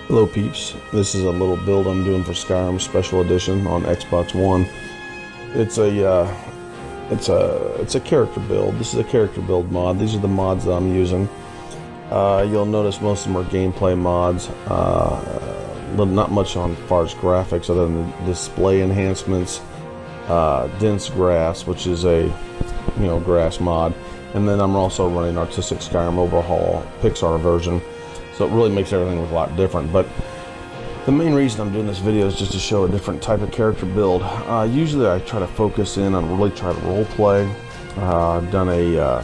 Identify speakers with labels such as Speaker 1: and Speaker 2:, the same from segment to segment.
Speaker 1: Hello peeps, this is a little build I'm doing for Skyrim Special Edition on Xbox One. It's a character build. This is a character build mod. These are the mods that I'm using. You'll notice most of them are gameplay mods. Not much on far as graphics other than the display enhancements. Dense grass, which is a grass mod, and then I'm also running Artistic Skyrim Overhaul Pixar version. So it really makes everything look a lot different. But the main reason I'm doing this video is just to show a different type of character build. Usually I try to focus in on really try to role play. I've done a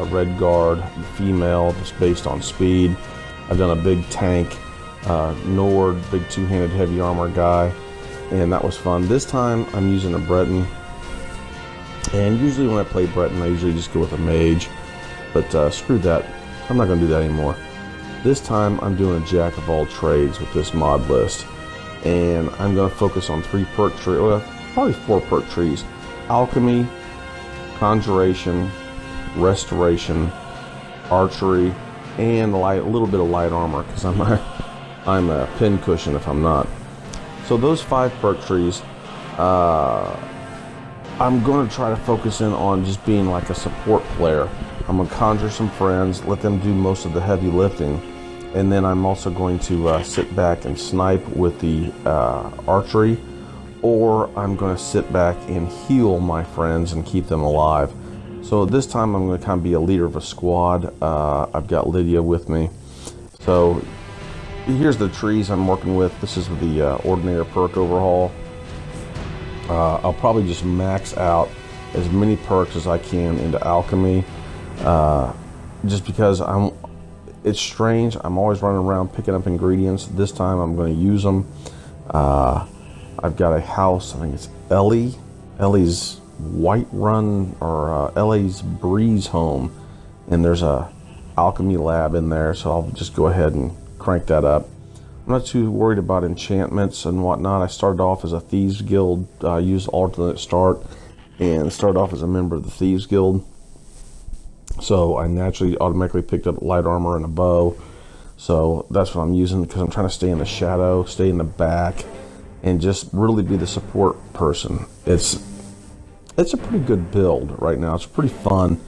Speaker 1: red guard female just based on speed. I've done a big tank, Nord, big two-handed heavy armor guy, and that was fun. This time I'm using a Breton, and usually when I play Breton I usually just go with a mage, but screw that, I'm not going to do that anymore. This time I'm doing a jack of all trades with this mod list, and I'm going to focus on 3 perk trees, well, probably 4 perk trees: alchemy, conjuration, restoration, archery, and a little bit of light armor, because I'm a pincushion if I'm not. So those 5 perk trees, I'm going to try to focus in on just being like a support player. I'm going to conjure some friends, let them do most of the heavy lifting, and then I'm also going to sit back and snipe with the archery, or I'm going to sit back and heal my friends and keep them alive. So this time I'm going to kind of be a leader of a squad. I've got Lydia with me. So here's the trees I'm working with. This is the Ordinator perk overhaul. I'll probably just max out as many perks as I can into alchemy, just because it's strange. I'm always running around picking up ingredients. This time I'm going to use them. I've got a house, I think it's Ellie's White Run, or Ellie's Breeze home, and there's a alchemy lab in there, so I'll just go ahead and crank that up. I'm not too worried about enchantments and whatnot. I started off as a Thieves Guild, used alternate start, and started off as a member of the Thieves Guild. So I naturally automatically picked up light armor and a bow. So that's what I'm using, because I'm trying to stay in the shadow, stay in the back, and just really be the support person. It's a pretty good build right now. It's pretty fun.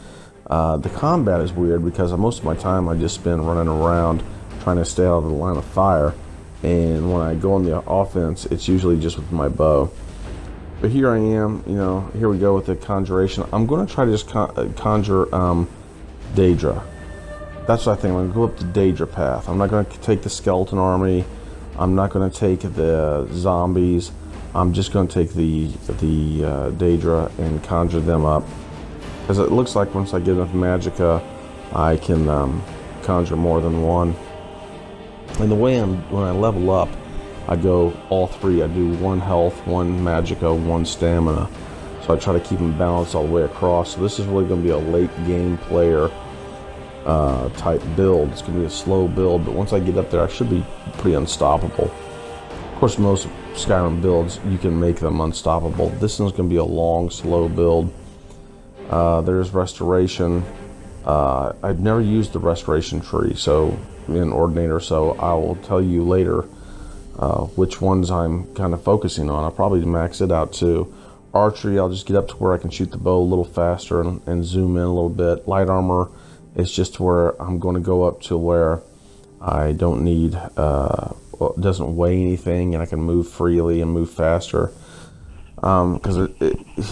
Speaker 1: The combat is weird because most of my time I just spend running around trying to stay out of the line of fire, and when I go on the offense it's usually just with my bow. But here I am, here we go with the conjuration. I'm going to try to just conjure Daedra. That's what I think. I'm going to go up the Daedra path. I'm not going to take the skeleton army. I'm not going to take the zombies. I'm just going to take the Daedra and conjure them up, because it looks like once I get enough magicka I can conjure more than one. And the way when I level up, I go all 3. I do 1 health, 1 magicka, 1 stamina. So I try to keep them balanced all the way across. So this is really going to be a late game player type build. It's going to be a slow build, but once I get up there I should be pretty unstoppable. Of course, most Skyrim builds you can make them unstoppable. This one's going to be a long, slow build. There's restoration. I've never used the restoration tree in Ordinator, so I will tell you later which ones I'm kind of focusing on. I'll probably max it out too. Archery, I'll just get up to where I can shoot the bow a little faster and zoom in a little bit. Light armor is just where I'm going to go up to where I don't need, it doesn't weigh anything, and I can move freely and move faster. Because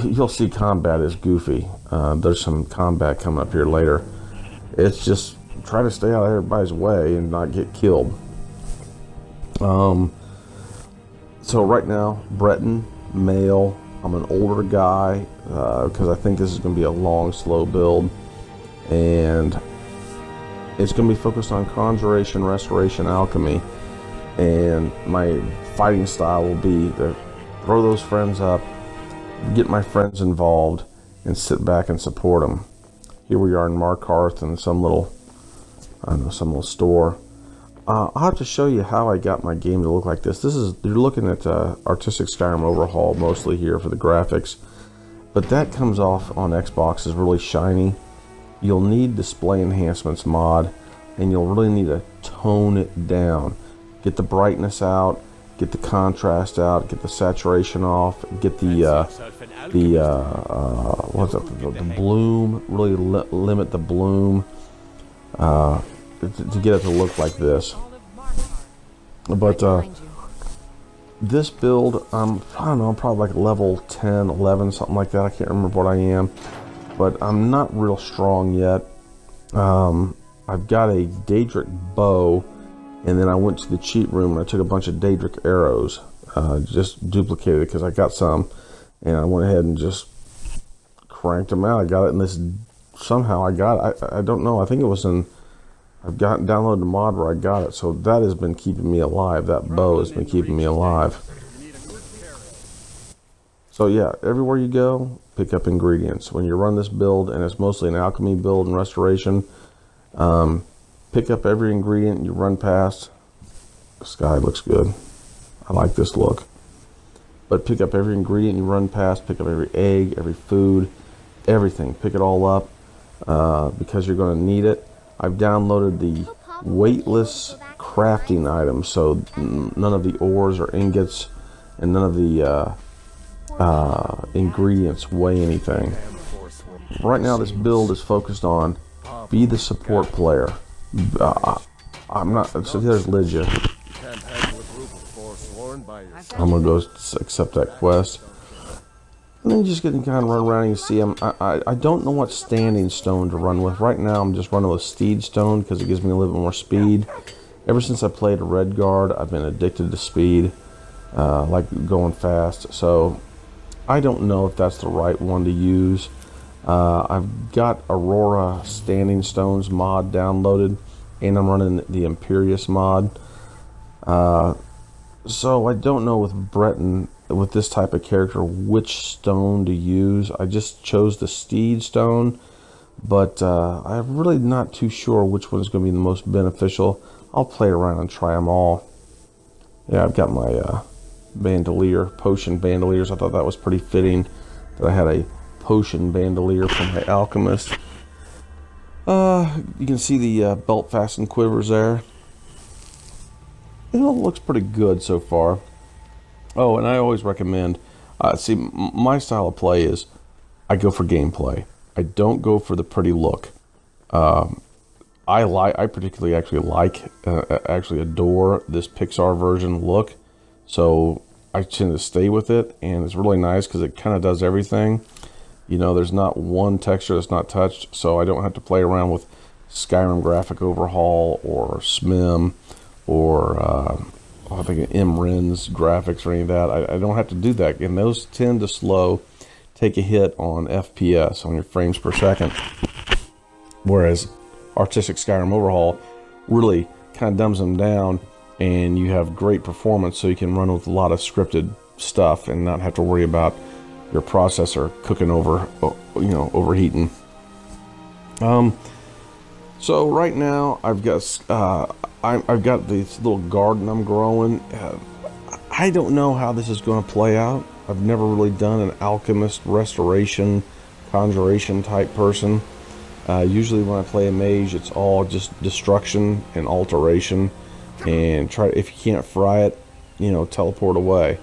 Speaker 1: you'll see combat is goofy. There's some combat coming up here later. It's just try to stay out of everybody's way and not get killed. So right now, Breton, male. I'm an older guy because I think this is going to be a long, slow build, and it's going to be focused on conjuration, restoration, alchemy, and my fighting style will be to throw those friends up, get my friends involved, and sit back and support them. Here we are in Markarth in some little store. I'll have to show you how I got my game to look like this. You're looking at Artistic Skyrim Overhaul mostly here for the graphics, but that comes off on Xbox is really shiny. You'll need display enhancements mod, and you'll really need to tone it down. get the brightness out, get the contrast out, get the saturation off, get the what's up, the bloom, really limit the bloom to get it to look like this. But this build, I don't know, I'm probably like level 10, 11, something like that. I can't remember what I am, but I'm not real strong yet. I've got a Daedric bow, and then I went to the cheat room and I took a bunch of Daedric arrows, just duplicated it because I got some, and I went ahead and just cranked them out. I got it in this, somehow I got it. I don't know, I think it was in, I've downloaded the mod where I got it, so that has been keeping me alive. That bow has been keeping me alive. So yeah, everywhere you go, pick up ingredients. When you run this build, and it's mostly an alchemy build and restoration, pick up every ingredient you run past. The sky looks good. I like this look. But pick up every ingredient you run past, pick up every egg, every food, everything. Pick it all up because you're going to need it. I've downloaded the weightless crafting items, so none of the ores or ingots and none of the ingredients weigh anything. Right now this build is focused on be the support player. I'm not, so there's Lydia. I'm gonna go accept that quest. And then you just get to kind of run around and you see them. I don't know what standing stone to run with. Right now I'm just running with steed stone because it gives me a little bit more speed. Ever since I played a red guard, I've been addicted to speed, like going fast. So I don't know if that's the right one to use. I've got Aurora Standing Stones mod downloaded, and I'm running the Imperious mod. So I don't know with Breton, with this type of character, which stone to use. I just chose the Steed Stone, but I'm really not too sure which one is going to be the most beneficial. I'll play around and try them all. Yeah, I've got my bandolier, potion bandoliers. I thought that was pretty fitting that I had a potion bandolier from my alchemist. You can see the belt fastened quivers there. It all looks pretty good so far. Oh, and I always recommend, see, my style of play is I go for gameplay. I don't go for the pretty look. I particularly actually adore this Pixar version look. So I tend to stay with it, and it's really nice because it kind of does everything. You know, there's not one texture that's not touched, so I don't have to play around with Skyrim graphic overhaul or SMIM or I think MRIN's graphics or any of that. I don't have to do that, and those tend to take a hit on FPS, on your frames per second. Whereas Artistic Skyrim Overhaul really kind of dumbs them down, and you have great performance, so you can run with a lot of scripted stuff and not have to worry about your processor cooking over, you know, overheating. So right now I've got this little garden I'm growing. I don't know how this is going to play out. I've never really done an alchemist, restoration, conjuration type person. Usually when I play a mage, it's all just destruction and alteration, and if you can't fry it, you know, teleport away.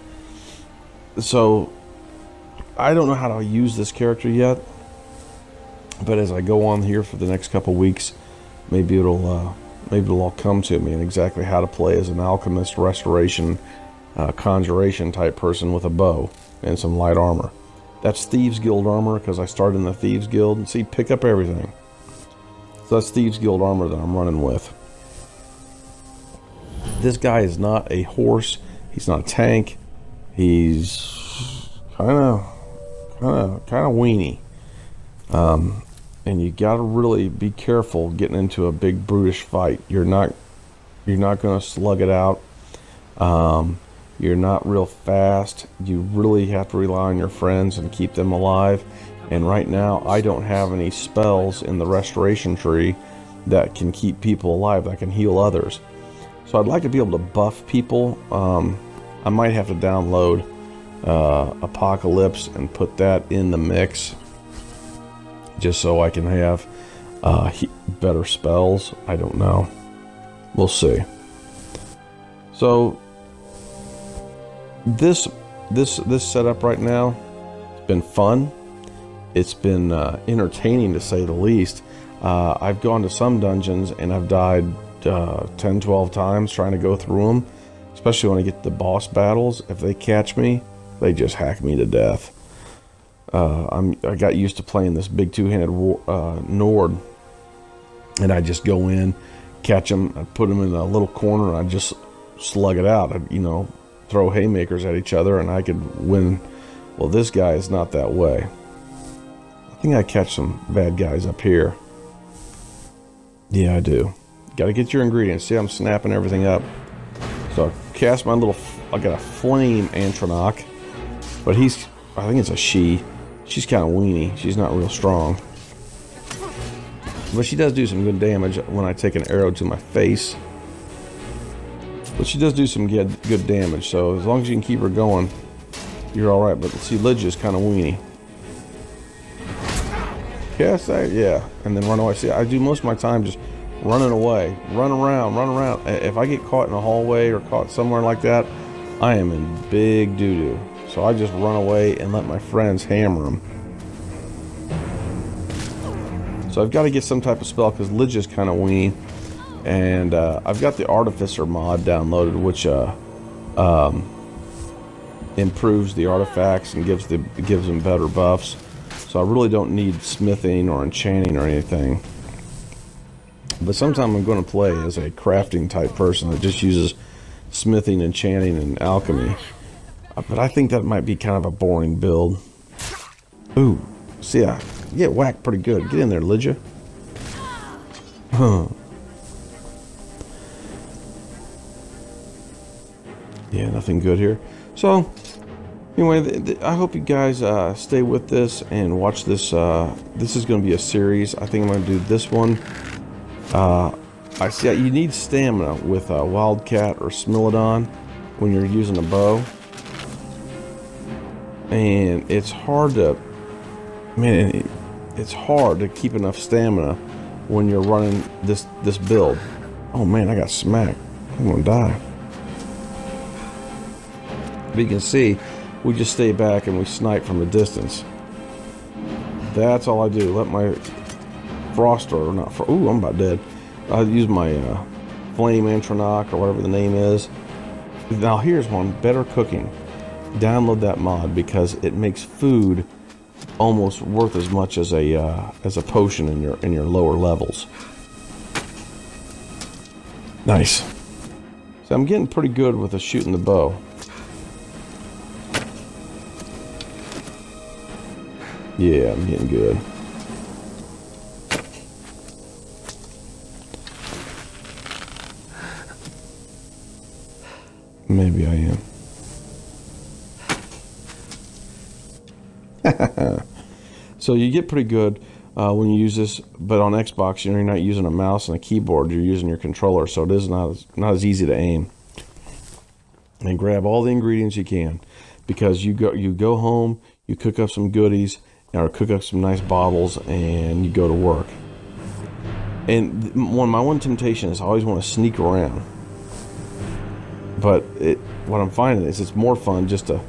Speaker 1: So I don't know how to use this character yet, but as I go on here for the next couple weeks, maybe it'll all come to me, and exactly how to play as an alchemist, restoration, conjuration type person with a bow and some light armor. That's Thieves Guild armor because I started in the Thieves Guild. And see, pick up everything. So that's Thieves Guild armor that I'm running with. This guy is not a horse. He's not a tank. He's kind of weenie. And you got to really be careful getting into a big brutish fight. You're not going to slug it out. You're not real fast. You really have to rely on your friends and keep them alive. And right now, I don't have any spells in the restoration tree that can keep people alive, that can heal others. So I'd like to be able to buff people. I might have to download Apocalypse and put that in the mix, just so I can have better spells. I don't know. We'll see. So this setup right now, it's been fun. It's been entertaining to say the least. I've gone to some dungeons and I've died 10, 12 times trying to go through them, especially when I get to the boss battles. If they catch me, they just hack me to death. I got used to playing this big two-handed Nord, and I just go in, catch them, I put them in a little corner, and I just slug it out. I, you know, throw haymakers at each other, and I could win. Well, this guy is not that way. I think I catch some bad guys up here. Yeah, I do. Got to get your ingredients. See, I'm snapping everything up. So I cast my little, I got a flame Antronach, but he's, I think it's a she. She's kind of weenie. She's not real strong. But she does do some good damage when I take an arrow to my face. But she does do some good damage, so as long as you can keep her going, you're alright. But see, Lydia's kind of weenie. Cast that, yeah. And then run away. See, I do most of my time just running away. Run around. If I get caught in a hallway or caught somewhere like that, I am in big doo-doo. So I just run away and let my friends hammer them. So I've got to get some type of spell because Lydia's kind of weenie. And I've got the Artificer mod downloaded, which improves the artifacts and gives them better buffs. So I really don't need smithing or enchanting or anything. But sometime I'm going to play as a crafting type person that just uses smithing, enchanting, and alchemy. But I think that might be kind of a boring build. Ooh, see, I get whacked pretty good. Get in there, Lydia. Huh. Yeah, nothing good here. So, anyway, I hope you guys stay with this and watch this. This is going to be a series. I think I'm going to do this one. I see you need stamina with Wildcat or Smilodon when you're using a bow. And it's hard to, man, it's hard to keep enough stamina when you're running this build. Oh man, I got smacked. I'm gonna die. But you can see, we just stay back and we snipe from the distance. That's all I do. Let my Frost, or not, ooh, I'm about dead. I use my Flame Antronach or whatever the name is. Now here's one, better cooking. Download that mod because it makes food almost worth as much as a potion in your lower levels. Nice. So I'm getting pretty good with the shooting the bow. Yeah, I'm getting good. Maybe I am. So you get pretty good when you use this, but on Xbox, you know, you're not using a mouse and a keyboard, you're using your controller, so it is not as easy to aim. And grab all the ingredients you can, because you go home, you cook up some goodies, or cook up some nice bottles, and you go to work. And my one temptation is I always want to sneak around, but what I'm finding is it's more fun just to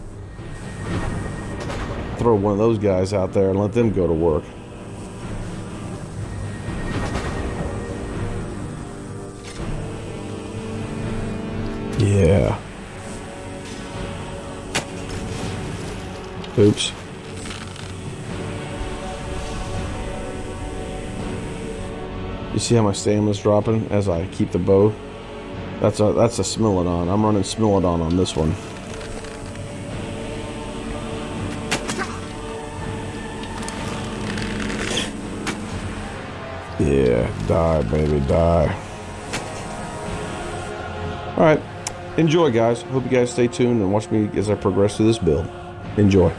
Speaker 1: throw one of those guys out there and let them go to work. Yeah. Oops. You see how my stamina's dropping as I keep the bow? That's a Smilodon. I'm running Smilodon on this one. Yeah, die, baby, die. Alright, enjoy, guys. Hope you guys stay tuned and watch me as I progress through this build. Enjoy.